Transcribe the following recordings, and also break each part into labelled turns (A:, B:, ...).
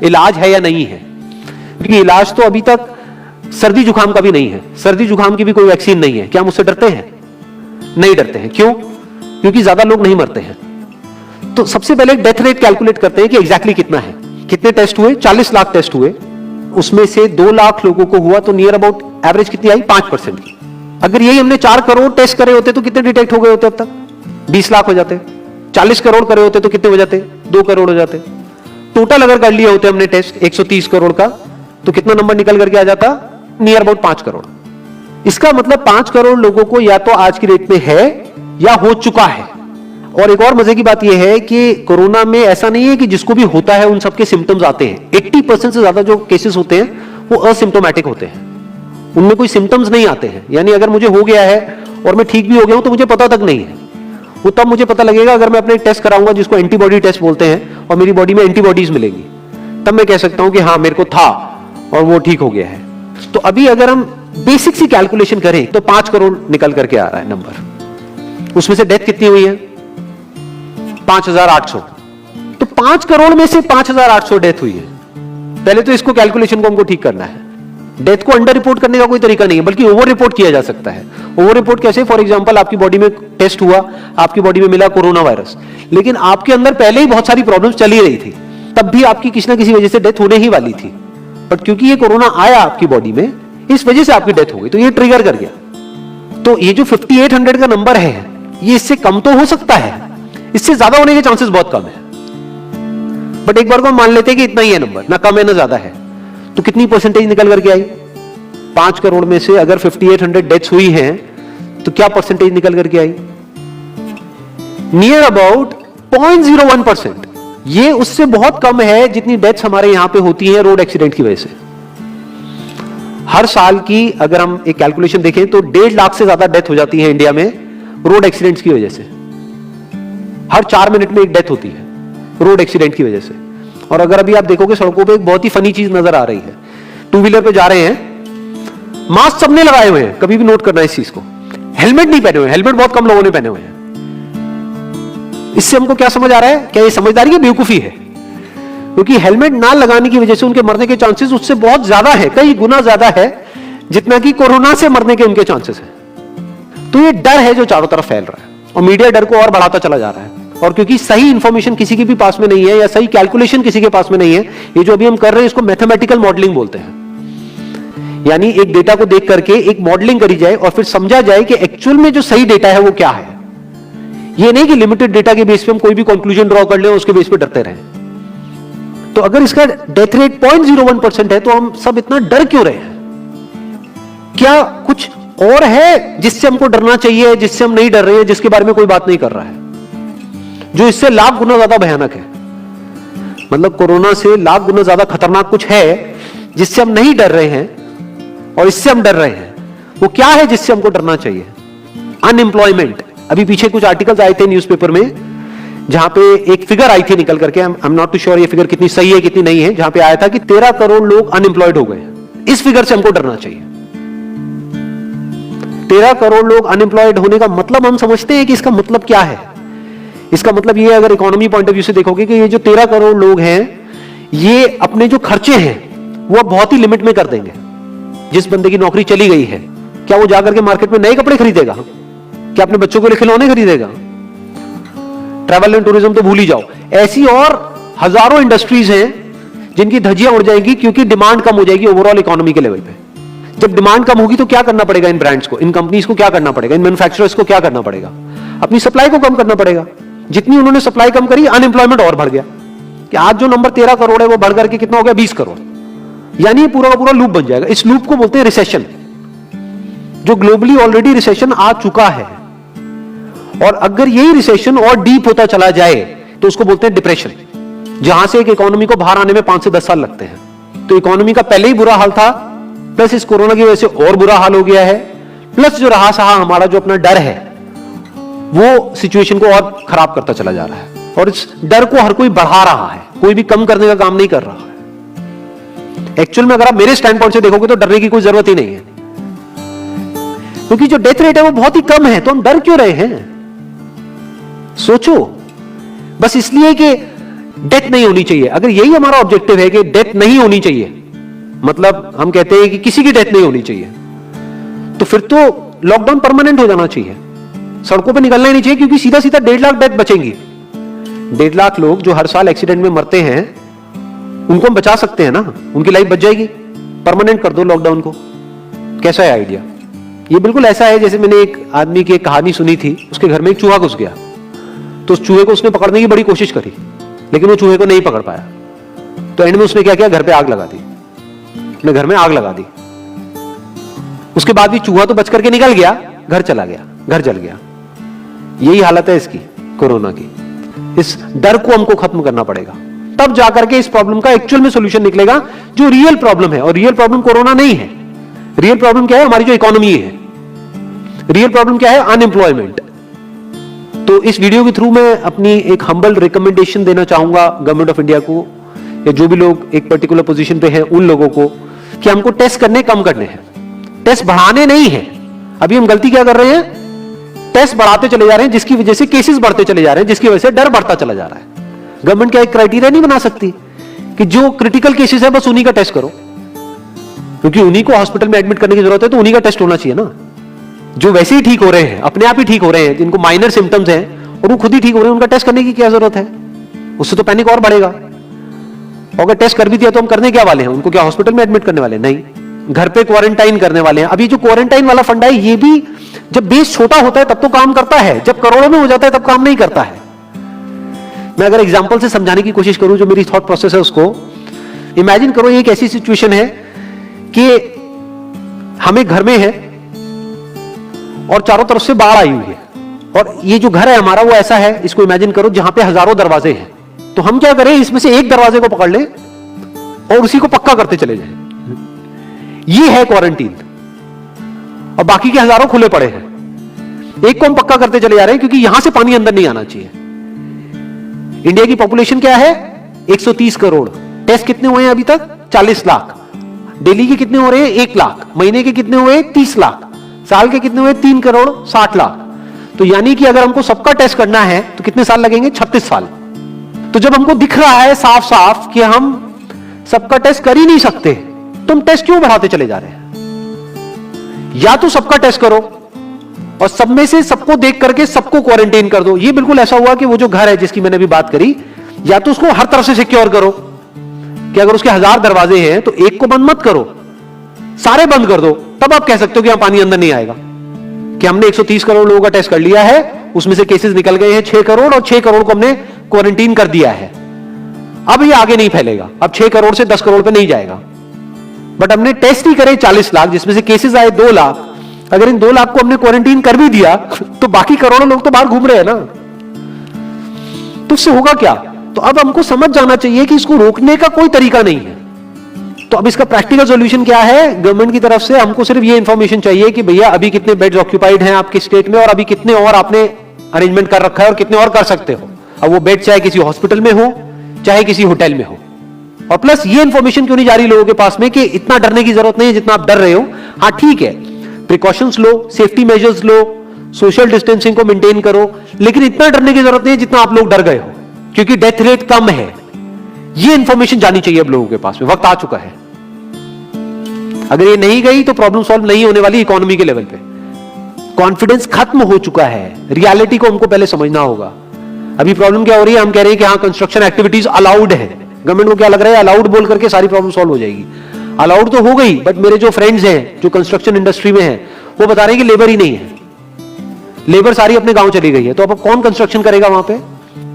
A: इलाज है या नहीं है, क्योंकि इलाज तो अभी तक सर्दी जुकाम का भी नहीं है, सर्दी जुकाम की भी कोई वैक्सीन नहीं है। क्या हम उससे डरते हैं? नहीं डरते हैं। क्यों? क्योंकि ज्यादा लोग नहीं मरते हैं। तो सबसे पहले डेथ रेट कैलकुलेट करते हैं कि एग्जैक्टली कितना है। कितने टेस्ट हुए? 40 लाख टेस्ट हुए, उसमें से 2 लाख लोगों को हुआ, तो नियर अबाउट एवरेज कितनी आई? 5% की। अगर यही हमने 4 करोड़ टेस्ट करे होते तो कितने डिटेक्ट हो गए होते अब तक? 20 लाख हो जाते। 40 करोड़ करे होते तो कितने हो जाते? 2 करोड़ हो जाते। टोटल अगर कर लिए होते हमने टेस्ट 130 करोड़ का, तो कितना नंबर निकल करके आ जाता? Near about 5 crore. इसका मतलब 5 करोड़ लोगों को या तो आज की डेट में है या हो चुका है। और एक और मजे की बात यह है कि कोरोना में ऐसा नहीं है कि जिसको भी होता है उन सबके सिम्टम्स आते हैं। 80% से ज्यादा जो केसेस होते हैं वो असिम्टोमेटिक होते हैं, उनमें कोई सिम्टम्स नहीं आते हैं। यानी अगर मुझे हो गया है और मैं ठीक भी हो गया हूं तो मुझे पता तक नहीं है। वो तब मुझे पता लगेगा अगर मैं अपने टेस्ट कराऊंगा, जिसको एंटीबॉडी टेस्ट बोलते हैं, और मेरी बॉडी में एंटीबॉडीज मिलेंगी, तब मैं कह सकता हूं कि हाँ मेरे को था और वो ठीक हो गया है। तो अभी अगर हम बेसिक सी कैलकुलेशन करें तो 5 करोड़ निकल करके आ रहा है नंबर। उसमें से डेथ कितनी हुई है? 5800। तो 5 करोड़ में से 5800 डेथ हुई है। पहले तो इसको कैलकुलेशन को हमको ठीक करना है। डेथ को अंडर रिपोर्ट करने का कोई तरीका नहीं है, बल्कि ओवर रिपोर्ट किया जा सकता है। ओवर रिपोर्ट कैसे? फॉर एग्जांपल आपकी बॉडी में टेस्ट हुआ, आपकी बॉडी में मिला कोरोना वायरस, लेकिन आपके अंदर पहले ही बहुत सारी प्रॉब्लम्स चली रही थी, तब भी आपकी किसी ना किसी वजह से डेथ होने ही वाली थी। बट क्योंकि ये कोरोना आया आपकी बॉडी में, इस वजह से आपकी डेथ हो गई, तो ये ट्रिगर कर गया। तो ये जो 5800 का नंबर है, ये इससे कम तो हो सकता है, इससे ज्यादा होने के चांसेस बहुत कम है। बट एक बार को हम मान लेते हैं कि इतना ही है नंबर, ना कम है ना ज्यादा है, तो कितनी परसेंटेज निकल करके आई? 5 करोड़ में से अगर 5800 डेथ्स हुई हैं तो क्या परसेंटेज निकल करके आई? Near about 0.01%। ये उससे बहुत कम है जितनी डेथ्स हमारे यहां पे होती हैं रोड एक्सीडेंट की वजह से। हर साल की अगर हम एक कैलकुलेशन देखें तो 1.5 लाख से ज्यादा डेथ हो जाती है इंडिया में रोड एक्सीडेंट्स की वजह से। हर 4 मिनट में एक डेथ होती है रोड एक्सीडेंट की वजह से। और अगर अभी आप देखोगे सड़कों पे एक बहुत ही फनी चीज नजर आ रही है, 2 व्हीलर पे जा रहे हैं, मास्क सबने लगाए हुए हैं, कभी भी नोट करना इस चीज को। हेलमेट नहीं पहने हुए, हेलमेट बहुत कम लोगों ने पहने हुए हैं। इससे हमको क्या समझ आ रहा है? क्या ये समझदारी है, बेवकूफी है? क्योंकि हेलमेट ना लगाने की वजह से उनके मरने के चांसेस उससे बहुत ज्यादा है, कई गुना ज्यादा है जितना कि कोरोना से मरने के उनके चांसेस है। तो ये डर है जो चारों तरफ फैल रहा है, और मीडिया डर को और बढ़ाता चला जा रहा है। और क्योंकि सही इंफॉर्मेशन किसी के भी पास में नहीं है, या सही कैलकुलेशन किसी के पास में नहीं है, ये जो अभी हम कर रहे हैं इसको मैथमेटिकल मॉडलिंग बोलते हैं। यानी एक डेटा को देख करके एक मॉडलिंग करी जाए और फिर समझा जाए कि एक्चुअल में जो सही डेटा है वो क्या है। ये नहीं कि लिमिटेड डेटा के बेस पे हम कोई भी कंक्लूजन ड्रॉ कर लें और उसके बेस पे डरते रहें। तो अगर इसका डेथ रेट 0.01% है तो हम सब इतना डर क्यों रहे हैं? क्या कुछ और है जिससे हमको डरना चाहिए, जिससे हम नहीं डर रहे हैं, जिसके बारे में कोई बात नहीं कर रहा है, जो इससे लाख गुना ज्यादा भयानक है? मतलब कोरोना से लाख गुना ज्यादा खतरनाक कुछ है जिससे हम नहीं डर रहे हैं और इससे हम डर रहे हैं। वो क्या है जिससे हमको डरना चाहिए? अनएम्प्लॉयमेंट। अभी पीछे कुछ आर्टिकल्स आए थे न्यूज़पेपर में जहां पे एक फिगर आई थी निकल करके, I am not too sure ये फिगर कितनी सही है कितनी नहीं है, जहां पे आया था कि 13 करोड़ लोग अनएम्प्लॉयड हो गए। इस फिगर से हमको डरना चाहिए। 13 करोड़ लोग अनएम्प्लॉयड होने का मतलब हम समझते हैं कि इसका मतलब क्या है? इसका मतलब ये, अगर इकोनॉमी पॉइंट ऑफ व्यू से देखोगे, कि ये जो 13 करोड़ लोग हैं ये अपने जो खर्चे हैं वो बहुत ही लिमिट में कर देंगे। जिस बंदे की नौकरी चली गई है, क्या वो जाकर के मार्केट में नए कपड़े खरीदेगा? क्या अपने बच्चों के लिए खिलौने खरीदेगा? ट्रैवल एंड टूरिज्म तो भूल ही जाओ। ऐसी और हजारों इंडस्ट्रीज हैं जिनकी धज्जियां उड़ जाएगी क्योंकि डिमांड कम हो जाएगी ओवरऑल इकोनॉमी के लेवल पे। जब डिमांड कम होगी तो क्या करना पड़ेगा इन ब्रांड्स को, इन कंपनीज को क्या करना पड़ेगा, इन मैन्युफैक्चरर्स को क्या करना पड़ेगा? अपनी सप्लाई को कम करना पड़ेगा। जितनी उन्होंने सप्लाई कम करी, अनएम्प्लॉयमेंट और बढ़ गया। कि आज जो नंबर 13 करोड़ है वो बढ़ करके कितना हो गया? 20 करोड़। यानी पूरा का पूरा लूप बन जाएगा। इस लूप को बोलते हैं रिसेशन, जो ग्लोबली ऑलरेडी रिसेशन आ चुका है। और अगर यही रिसेशन और डीप होता चला जाए तो उसको बोलते हैं डिप्रेशन, जहां से एक इकोनॉमी को बाहर आने में 5 से 10 साल लगते हैं। तो इकोनॉमी का पहले ही बुरा हाल था, प्लस इस कोरोना की वजह से और बुरा हाल हो गया है, प्लस जो रहा सहा हमारा जो अपना डर है वो सिचुएशन को और खराब करता चला जा रहा है। और इस डर को हर कोई बढ़ा रहा है, कोई भी कम करने का काम नहीं कर रहा है। एक्चुअल में अगर आप मेरे स्टैंड पॉइंट से देखोगे तो डरने की कोई जरूरत ही नहीं है, क्योंकि जो डेथ रेट है वो बहुत ही कम है। तो हम डर क्यों रहे हैं? सोचो। बस इसलिए कि डेथ नहीं होनी चाहिए। अगर यही हमारा ऑब्जेक्टिव है कि डेथ नहीं होनी चाहिए, मतलब हम कहते हैं कि किसी की डेथ नहीं होनी चाहिए, तो फिर तो लॉकडाउन परमानेंट हो जाना चाहिए, सड़कों पे निकलना ही नहीं चाहिए, क्योंकि सीधा सीधा 1.5 लाख डेथ बचेंगी। 1.5 लाख लोग जो हर साल एक्सीडेंट में मरते हैं, उनको हम बचा सकते हैं ना, उनकी लाइफ बच जाएगी। परमानेंट कर दो लॉकडाउन को। कैसा है आइडिया? ये बिल्कुल ऐसा है जैसे मैंने एक आदमी की एक कहानी सुनी थी, उसके घर में एक चूहा घुस गया, तो उस चूहे को उसने पकड़ने की बड़ी कोशिश करी, लेकिन वो चूहे को नहीं पकड़ पाया। तो एंड में उसने क्या किया, घर पे आग लगा दी, अपने घर में आग लगा दी। उसके बाद भी चूहा तो बच करके निकल गया, घर चला गया, घर जल गया। यही हालत है इसकी, कोरोना की। इस डर को हमको खत्म करना पड़ेगा, तब जाकर के इस प्रॉब्लम का एक्चुअल में सॉल्यूशन निकलेगा, जो रियल प्रॉब्लम है। और रियल प्रॉब्लम कोरोना नहीं है। रियल प्रॉब्लम क्या है? हमारी जो इकोनॉमी है। रियल प्रॉब्लम क्या है? अनएम्प्लॉयमेंट। तो इस वीडियो के थ्रू मैं अपनी एक हम्बल रिकमेंडेशन देना चाहूंगा गवर्नमेंट ऑफ इंडिया को, या जो भी लोग एक पर्टिकुलर पोजीशन पे हैं उन लोगों को, कि हमको टेस्ट करने कम करने हैं, टेस्ट बढ़ाने नहीं है। अभी हम गलती क्या कर रहे हैं? टेस्ट बढ़ाते चले जा रहे हैं, जिसकी वजह से केसेस बढ़ते चले जा रहे हैं, जिसकी वजह से डर बढ़ता चला जा रहा है। गवर्नमेंट क्या एक क्राइटेरिया नहीं बना सकती कि जो क्रिटिकल केसेस है बस उन्हीं का टेस्ट करो, क्योंकि उन्हीं को हॉस्पिटल में एडमिट करने की जरूरत है, तो उन्हीं का टेस्ट होना चाहिए ना। जो वैसे ही ठीक हो रहे हैं, अपने आप ही ठीक हो रहे हैं, जिनको माइनर सिम्टम्स हैं और वो खुद ही ठीक हो रहे हैं, उनका टेस्ट करने की क्या जरूरत है? उससे तो पैनिक और बढ़ेगा। अगर टेस्ट कर भी दिया तो हम करने क्या वाले हैं? उनको क्या हॉस्पिटल में एडमिट करने वाले हैं? नहीं, घर पे क्वारंटाइन करने वाले हैं। अभी जो क्वारंटाइन वाला फंडा है, ये भी जब बेस छोटा होता है तब तो काम करता है, जब करोड़ों में हो जाता है तब काम नहीं करता है। मैं अगर एग्जांपल से समझाने की कोशिश करूं, जो मेरी थॉट प्रोसेस है उसको इमेजिन करो। एक ऐसी सिचुएशन है कि हम एक घर में है और चारों तरफ से बाढ़ आई हुई है, और ये जो घर है हमारा वो ऐसा है, इसको इमेजिन करो जहां पे हजारों दरवाजे हैं। तो हम क्या करें, इसमें से एक दरवाजे को पकड़ लें और उसी को पक्का करते चले जाएं। ये है क्वारंटीन, और बाकी के हजारों खुले पड़े हैं। एक को हम पक्का करते चले जा रहे हैं, क्योंकि यहां से पानी अंदर नहीं आना चाहिए। इंडिया की पॉपुलेशन क्या है? 130 करोड़। टेस्ट कितने हुए हैं अभी तक? 40 लाख। दिल्ली के कितने हो रहे हैं? 1 लाख। महीने के कितने हुए? 30 लाख। साल के कितने हुए? 3 करोड़ 60 लाख। तो यानी कि अगर हमको सबका टेस्ट करना है तो कितने साल लगेंगे? 36 साल। तो जब हमको दिख रहा है साफ साफ कि हम सबका टेस्ट कर ही नहीं सकते, तो हम टेस्ट क्यों बढ़ाते चले जा रहे हैं? या तो सबका टेस्ट करो और सब में से सबको देख करके सबको क्वारंटाइन कर दो। ये बिल्कुल ऐसा हुआ कि वो जो घर है जिसकी मैंने अभी बात करी, या तो उसको हर तरफ से सिक्योर करो कि अगर उसके 1000 दरवाजे हैं तो एक को बंद मत करो, सारे बंद कर दो। तब आप कह सकते हो कि पानी अंदर नहीं आएगा, कि हमने 130 करोड़ लोगों का टेस्ट कर लिया है, उसमें से केसेस निकल गए हैं 6 करोड़, और 6 करोड़ को हमने क्वारंटीन कर दिया है। अब ये आगे नहीं फैलेगा, अब 6 करोड़ से 10 करोड़ पे नहीं जाएगा। बट हमने टेस्ट ही करे 40 लाख, जिसमें से केसेस आए 2 लाख। अगर इन 2 लाख को हमने क्वारंटीन कर भी दिया तो बाकी करोड़ों लोग तो बाहर घूम रहे हैं ना। तो उससे होगा क्या? तो अब हमको समझ जाना चाहिए कि इसको रोकने का कोई तरीका नहीं है। तो अब इसका प्रैक्टिकल सॉल्यूशन क्या है? गवर्नमेंट की तरफ से हमको सिर्फ ये इंफॉर्मेशन चाहिए कि भैया अभी कितने बेड्स ऑक्यूपाइड हैं आपके स्टेट में, और अभी कितने और आपने अरेंजमेंट कर रखा है, और कितने और कर सकते हो। अब वो बेड चाहे किसी हॉस्पिटल में हो चाहे किसी होटल में हो। और प्लस ये इंफॉर्मेशन क्यों नहीं जा रही लोगों के पास में कि इतना डरने की जरूरत नहीं है जितना आप डर रहे हो। हाँ ठीक है, प्रिकॉशंस लो, सेफ्टी मेजर्स लो, सोशल डिस्टेंसिंग को मेंटेन करो, लेकिन इतना डरने की जरूरत नहीं है जितना आप लोग डर गए हो, क्योंकि डेथ रेट कम है। ये इंफॉर्मेशन जानी चाहिए अब लोगों के पास में, वक्त आ चुका है। अगर ये नहीं गई तो प्रॉब्लम सॉल्व नहीं होने वाली इकोनॉमी के लेवल पे। कॉन्फिडेंस खत्म हो चुका है, रियलिटी को हमको पहले समझना होगा। अभी प्रॉब्लम क्या हो रही है? हम कह रहे हैं कि हाँ कंस्ट्रक्शन एक्टिविटीज अलाउड है। गवर्नमेंट को क्या लग रहा है? अलाउड बोल करके सारी प्रॉब्लम सॉल्व हो जाएगी। अलाउड तो हो गई, बट मेरे जो फ्रेंड्स हैं जो कंस्ट्रक्शन इंडस्ट्री में हैं, वो बता रहे हैं कि लेबर ही नहीं है, लेबर सारी अपने गांव चली गई है। तो अब कौन कंस्ट्रक्शन करेगा वहां पे?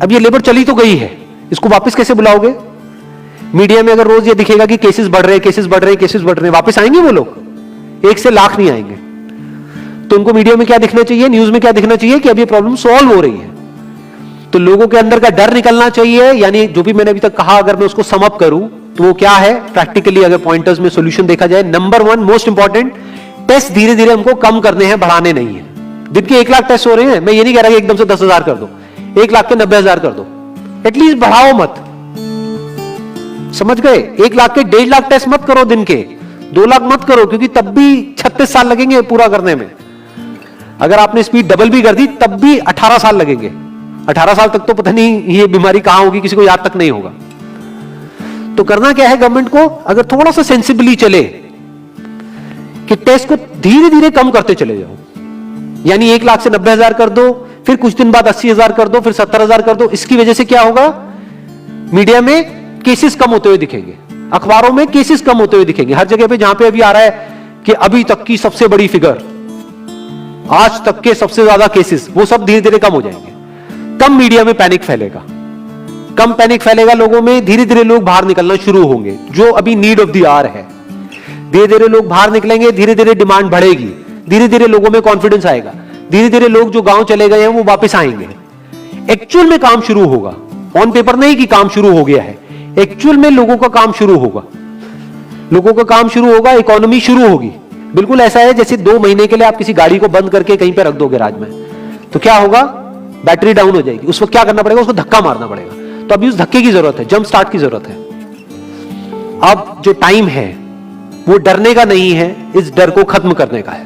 A: अब ये लेबर चली तो गई है, इसको वापस कैसे बुलाओगे? मीडिया में अगर रोज ये दिखेगा कि केसेस बढ़ रहे हैं, केसेस बढ़ रहे हैं, केसेस बढ़ रहे हैं, वापस आएंगे वो लोग? 1 से लाख नहीं आएंगे। तो उनको मीडिया में क्या दिखना चाहिए, न्यूज में क्या दिखना चाहिए? कि अब ये प्रॉब्लम सॉल्व हो रही है। तो लोगों के अंदर का डर निकलना चाहिए। यानी जो भी मैंने अभी तक कहा, अगर मैं उसको सम अप करूं तो वो क्या है प्रैक्टिकली, अगर पॉइंटर्स में सॉल्यूशन देखा जाए? नंबर 1 मोस्ट इंपॉर्टेंट, टेस्ट धीरे धीरे हमको कम करने हैं, बढ़ाने नहीं है। दिन के 1 लाख टेस्ट हो रहे हैं, मैं ये नहीं कह रहा कि एकदम से 10,000 कर दो, 1 लाख के 90,000 कर दो, एटलीस्ट बढ़ाओ मत। समझ गए? 1 लाख के 1.5 लाख टेस्ट मत करो दिन के, 2 लाख मत करो, क्योंकि तब भी 36 साल लगेंगे पूरा करने में। अगर आपने स्पीड डबल भी कर दी तब भी 18 साल लगेंगे। 18 साल तक तो पता नहीं ये बीमारी कहां होगी, किसी को याद तक नहीं होगा। तो करना क्या है गवर्नमेंट को, अगर थोड़ा सा सेंसिबली चले कि टेस्ट को धीरे धीरे कम करते चले जाओ, यानी 1 लाख से 90,000 कर दो, फिर कुछ दिन बाद 80,000 कर दो, फिर 70,000 कर दो। इसकी वजह से क्या होगा, मीडिया में केसेस कम होते हुए दिखेंगे, अखबारों में केसेस कम होते हुए दिखेंगे, हर जगह पे जहां पे अभी आ रहा है कि अभी तक की सबसे बड़ी फिगर, आज तक के सबसे ज्यादा केसेस, वो सब धीरे धीरे कम हो जाएंगे। कम मीडिया में पैनिक फैलेगा, कम पैनिक फैलेगा लोगों में, धीरे धीरे लोग बाहर निकलना शुरू होंगे, जो अभी नीड ऑफ द आवर है। धीरे धीरे लोग बाहर निकलेंगे, धीरे धीरे डिमांड बढ़ेगी, धीरे धीरे लोगों में कॉन्फिडेंस आएगा, धीरे धीरे लोग जो गांव चले गए हैं वो वापस आएंगे। एक्चुअल में काम शुरू होगा, ऑन पेपर नहीं कि काम शुरू हो गया है, एक्चुअल में लोगों का काम शुरू होगा, लोगों का काम शुरू होगा, इकोनॉमी शुरू होगी। बिल्कुल ऐसा है जैसे 2 महीने के लिए आप किसी गाड़ी को बंद करके कहीं पे रख दो गैराज में, तो क्या होगा, बैटरी डाउन हो जाएगी, उस वक्त क्या करना पड़ेगा, उसको धक्का मारना पड़ेगा। तो अभी उस धक्के की जरूरत है, जंप स्टार्ट की जरूरत है। अब जो टाइम है वो डरने का नहीं है, इस डर को खत्म करने का है,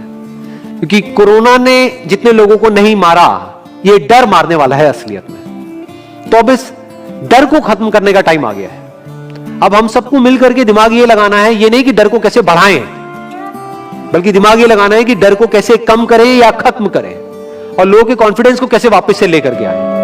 A: क्योंकि कोरोना ने जितने लोगों को नहीं मारा, ये डर मारने वाला है असलियत में। तो अब इस डर को खत्म करने का टाइम आ गया है। अब हम सबको मिलकर के दिमाग ये लगाना है, ये नहीं कि डर को कैसे बढ़ाएं, बल्कि दिमाग ये लगाना है कि डर को कैसे कम करें या खत्म करें, और लोगों के कॉन्फिडेंस को कैसे वापस से लेकर के आए।